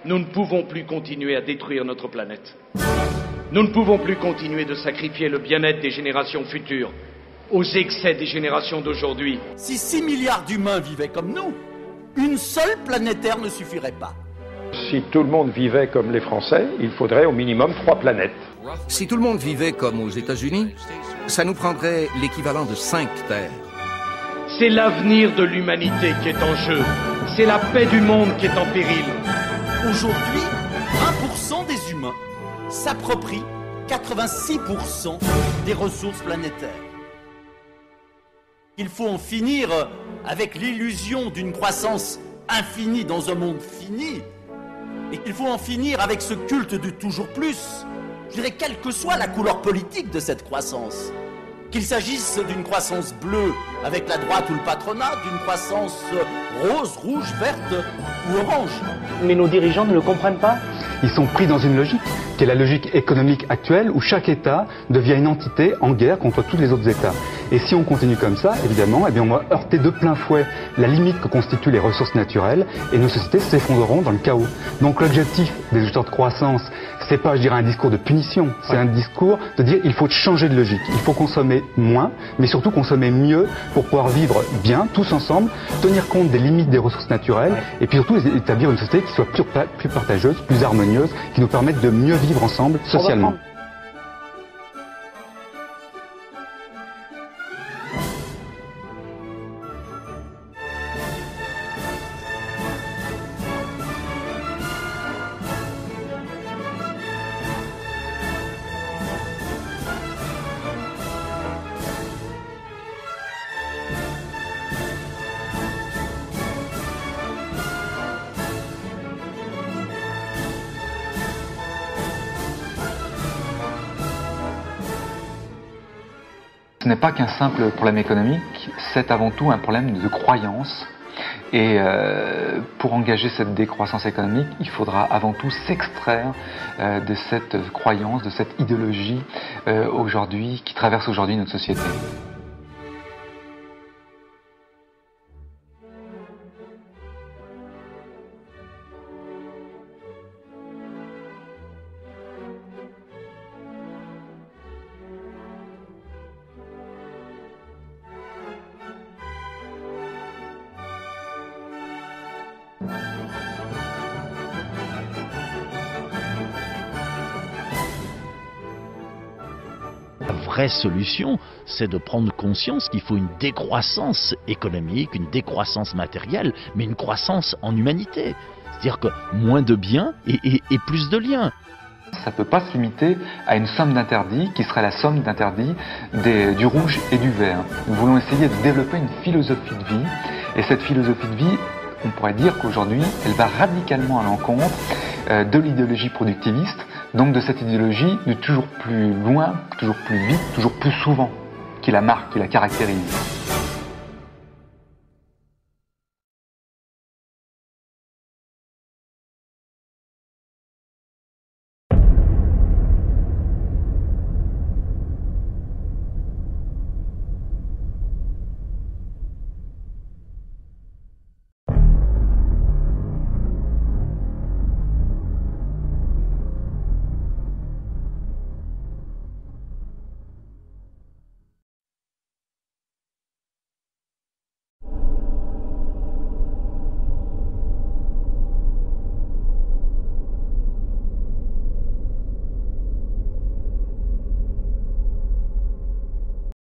Nous ne pouvons plus continuer à détruire notre planète. Nous ne pouvons plus continuer de sacrifier le bien-être des générations futures aux excès des générations d'aujourd'hui. Si 6 milliards d'humains vivaient comme nous, une seule planète Terre ne suffirait pas. Si tout le monde vivait comme les Français, il faudrait au minimum 3 planètes. Si tout le monde vivait comme aux États-Unis, ça nous prendrait l'équivalent de 5 terres. C'est l'avenir de l'humanité qui est en jeu. C'est la paix du monde qui est en péril. Aujourd'hui, 1% des humains s'approprient 86% des ressources planétaires. Il faut en finir avec l'illusion d'une croissance infinie dans un monde fini. Et qu'il faut en finir avec ce culte du toujours plus. Je dirais, quelle que soit la couleur politique de cette croissance. Qu'il s'agisse d'une croissance bleue avec la droite ou le patronat, d'une croissance rose, rouge, verte ou orange. Mais nos dirigeants ne le comprennent pas. Ils sont pris dans une logique, qui est la logique économique actuelle, où chaque État devient une entité en guerre contre tous les autres États. Et si on continue comme ça, évidemment, eh bien on va heurter de plein fouet la limite que constituent les ressources naturelles, et nos sociétés s'effondreront dans le chaos. Donc l'objectif des objectifs de croissance, c'est pas, je dirais, un discours de punition, c'est un discours de dire il faut changer de logique, il faut consommer moins, mais surtout consommer mieux pour pouvoir vivre bien, tous ensemble, tenir compte des limites des ressources naturelles, et puis surtout établir une société qui soit plus partageuse, plus harmonieuse, qui nous permette de mieux vivre ensemble socialement. Ce n'est pas qu'un simple problème économique, c'est avant tout un problème de croyance. Et pour engager cette décroissance économique, il faudra avant tout s'extraire de cette croyance, de cette idéologie qui traverse aujourd'hui notre société. La vraie solution, c'est de prendre conscience qu'il faut une décroissance économique, une décroissance matérielle, mais une croissance en humanité. C'est-à-dire que moins de biens et plus de liens. Ça ne peut pas se limiter à une somme d'interdits qui serait la somme d'interdits du rouge et du vert. Nous voulons essayer de développer une philosophie de vie, et cette philosophie de vie, on pourrait dire qu'aujourd'hui, elle va radicalement à l'encontre de l'idéologie productiviste, donc de cette idéologie de toujours plus loin, toujours plus vite, toujours plus souvent, qui la marque, qui la caractérise.